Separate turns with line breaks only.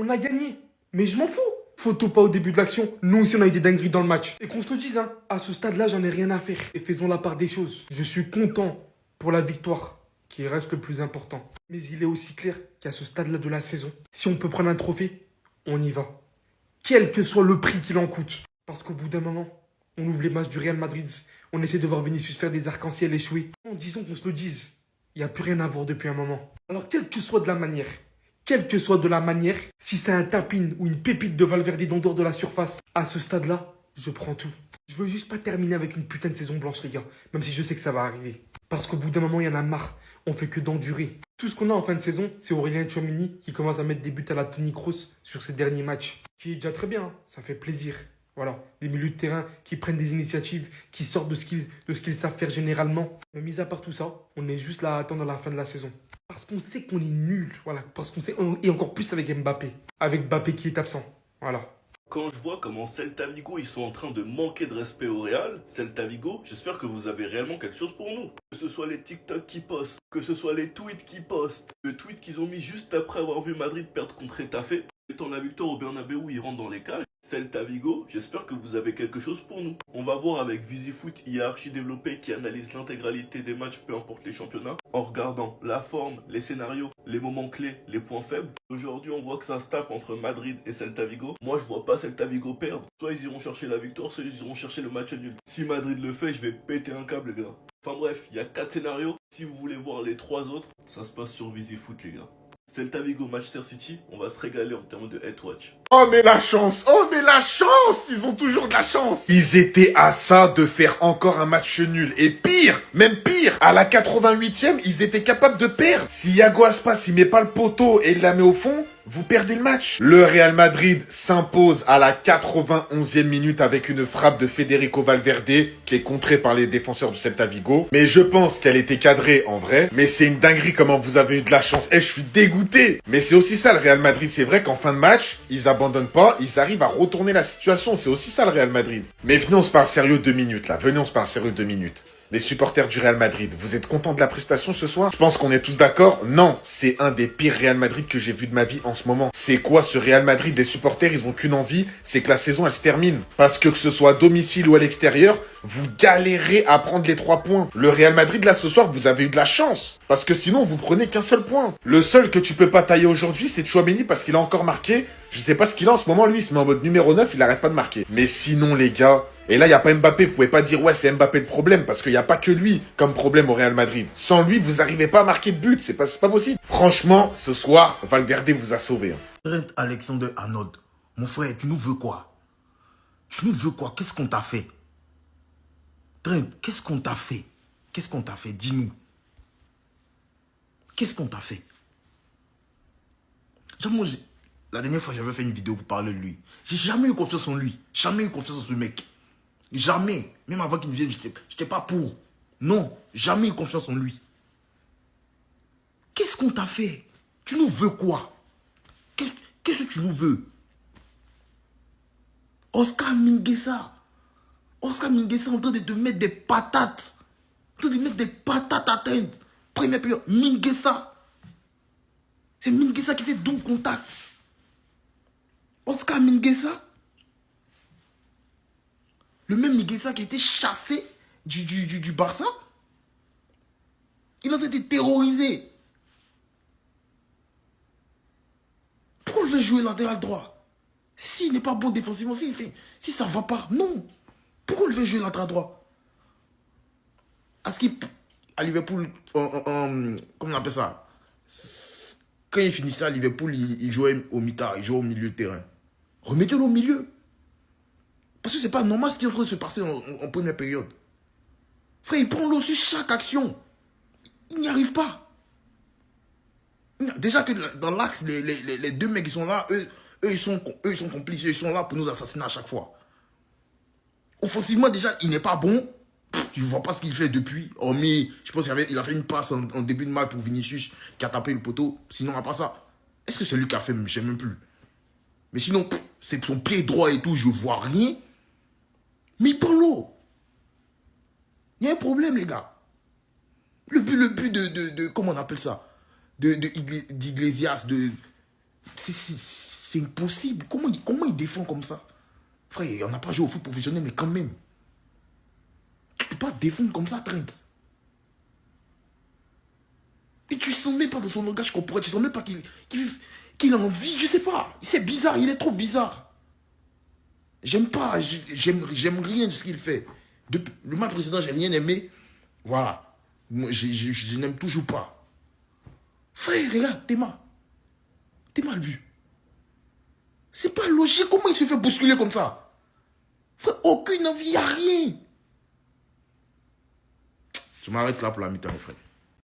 On a gagné. Mais je m'en fous. Photo pas au début de l'action. Nous aussi, on a eu des dingueries dans le match. Et qu'on se le dise, hein, à ce stade-là, j'en ai rien à faire. Et faisons la part des choses. Je suis content pour la victoire, qui reste le plus important. Mais il est aussi clair qu'à ce stade-là de la saison, si on peut prendre un trophée, on y va. Quel que soit le prix qu'il en coûte. Parce qu'au bout d'un moment, on ouvre les matchs du Real Madrid. On essaie de voir Vinicius faire des arcs-en-ciel échouer. En disant qu'on se le dise, il n'y a plus rien à voir depuis un moment. Alors, quelle que soit de la manière, si c'est un tapin ou une pépite de Valverde dans dehors de la surface, à ce stade-là, je prends tout. Je veux juste pas terminer avec une putain de saison blanche, les gars. Même si je sais que ça va arriver. Parce qu'au bout d'un moment, il y en a marre. On fait que d'endurer. Tout ce qu'on a en fin de saison, c'est Aurélien Tchouameni qui commence à mettre des buts à la Toni Kroos sur ses derniers matchs. Qui est déjà très bien, hein. Ça fait plaisir. Voilà, des milieux de terrain qui prennent des initiatives, qui sortent de ce qu'ils savent faire généralement. Mais mis à part tout ça, on est juste là à attendre la fin de la saison. Parce qu'on sait qu'on est nul, voilà. Parce qu'on sait, et encore plus avec Mbappé. Avec Mbappé qui est absent, voilà.
Quand je vois comment Celta Vigo ils sont en train de manquer de respect au Real, Celta Vigo, j'espère que vous avez réellement quelque chose pour nous. Que ce soit les TikTok qui postent, que ce soit les tweets qui postent, le tweet qu'ils ont mis juste après avoir vu Madrid perdre contre Retafe, étant la victoire au Bernabeu, ils rentrent dans les cages. Celta Vigo, j'espère que vous avez quelque chose pour nous. On va voir avec VisiFoot IA archi développé qui analyse l'intégralité des matchs, peu importe les championnats, en regardant la forme, les scénarios, les moments clés, les points faibles. Aujourd'hui, on voit que ça se tape entre Madrid et Celta Vigo. Moi, je vois pas Celta Vigo perdre. Soit ils iront chercher la victoire, soit ils iront chercher le match nul. Si Madrid le fait, je vais péter un câble, les gars. Enfin bref, il y a 4 scénarios. Si vous voulez voir les 3 autres, ça se passe sur VisiFoot, les gars. Celta Vigo, Manchester City, on va se régaler en termes de head watch.
Oh mais la chance, oh mais la chance, ils ont toujours de la chance. Ils étaient à ça de faire encore un match nul. Et pire, même pire, à la 88e, ils étaient capables de perdre. Si Iago Aspas, il met pas le poteau et il la met au fond, vous perdez le match. Le Real Madrid s'impose à la 91e minute avec une frappe de Federico Valverde qui est contrée par les défenseurs du Celta Vigo. Mais je pense qu'elle était cadrée en vrai. Mais c'est une dinguerie comment vous avez eu de la chance. Eh, je suis dégoûté. Mais c'est aussi ça le Real Madrid. C'est vrai qu'en fin de match, ils abandonnent pas. Ils arrivent à retourner la situation. C'est aussi ça le Real Madrid. Mais venez, on se parle sérieux 2 minutes là. Venez, on se parle sérieux 2 minutes. Les supporters du Real Madrid, vous êtes contents de la prestation ce soir? Je pense qu'on est tous d'accord. Non, c'est un des pires Real Madrid que j'ai vu de ma vie en ce moment. C'est quoi ce Real Madrid? Les supporters, ils ont qu'une envie, c'est que la saison, elle se termine. Parce que ce soit à domicile ou à l'extérieur, vous galérez à prendre les 3 points. Le Real Madrid, là, ce soir, vous avez eu de la chance. Parce que sinon, vous prenez qu'un seul point. Le seul que tu peux pas tailler aujourd'hui, c'est Tchouaméni parce qu'il a encore marqué. Je sais pas ce qu'il a en ce moment, lui, il se met en mode numéro 9, il arrête pas de marquer. Mais sinon, les gars... Et là, il n'y a pas Mbappé, vous pouvez pas dire, ouais, c'est Mbappé le problème, parce qu'il n'y a pas que lui comme problème au Real Madrid. Sans lui, vous n'arrivez pas à marquer de but, c'est pas possible. Franchement, ce soir, Valverde vous a sauvé.
Trent Alexander-Arnold, mon frère, tu nous veux quoi? Tu nous veux quoi? Qu'est-ce qu'on t'a fait? Trent, qu'est-ce qu'on t'a fait? Qu'est-ce qu'on t'a fait? Dis-nous. Qu'est-ce qu'on t'a fait? Genre, moi, la dernière fois, j'avais fait une vidéo pour parler de lui. J'ai jamais eu confiance en lui. Jamais eu confiance en ce mec. Jamais. Même avant qu'il me vienne, j'étais pas pour. Non, jamais eu confiance en lui. Qu'est-ce qu'on t'a fait? Tu nous veux quoi? Qu'est-ce que tu nous veux? Oscar Mingueza. Oscar Mingueza en train de te mettre des patates. En train de mettre des patates à tête. Première période, Mingueza. C'est Mingueza qui fait double contact. Oscar Mingueza. Le même Mingueza qui a été chassé du Barça. Il a été terrorisé. Pourquoi il veut jouer latéral droit? S'il n'est pas bon défensivement, si ça ne va pas, non. Pourquoi il veut jouer latéral droit? À Liverpool, comment on appelle ça? Quand il finissait à Liverpool, il jouait au mitard, il jouait au milieu de terrain. Remettez-le au milieu. Parce que c'est pas normal ce qui est en train de se passer en première période. Frère, il prend l'eau sur chaque action. Il n'y arrive pas. Déjà que dans l'axe, les 2 mecs qui sont là, eux, ils sont complices. Ils sont là pour nous assassiner à chaque fois. Offensivement, déjà, il n'est pas bon. Je ne vois pas ce qu'il fait depuis. Hormis, je pense qu'il a fait une passe en début de match pour Vinicius qui a tapé le poteau. Sinon, à part ça, est-ce que c'est lui qui a fait? Je ne sais même plus. Mais sinon, c'est son pied droit et tout, je ne vois rien. Mais il prend l'eau. Il y a un problème, les gars. Le but de comment on appelle ça? D'Iglesias, C'est impossible. Comment il défend comme ça? Frère, on n'a pas joué au foot professionnel, mais quand même. Tu peux pas défendre comme ça, Trent. Et tu sens même pas dans son langage corporel, tu sens même pas qu'il a envie, je sais pas. C'est bizarre, il est trop bizarre. J'aime pas, j'aime rien de ce qu'il fait. Le match précédent, j'ai rien aimé. Voilà. Moi, je n'aime toujours pas. Frère, regarde, Théma, le but. C'est pas logique, comment il se fait bousculer comme ça? Frère, aucune envie, y a rien. Je m'arrête là pour la mi-temps, frère.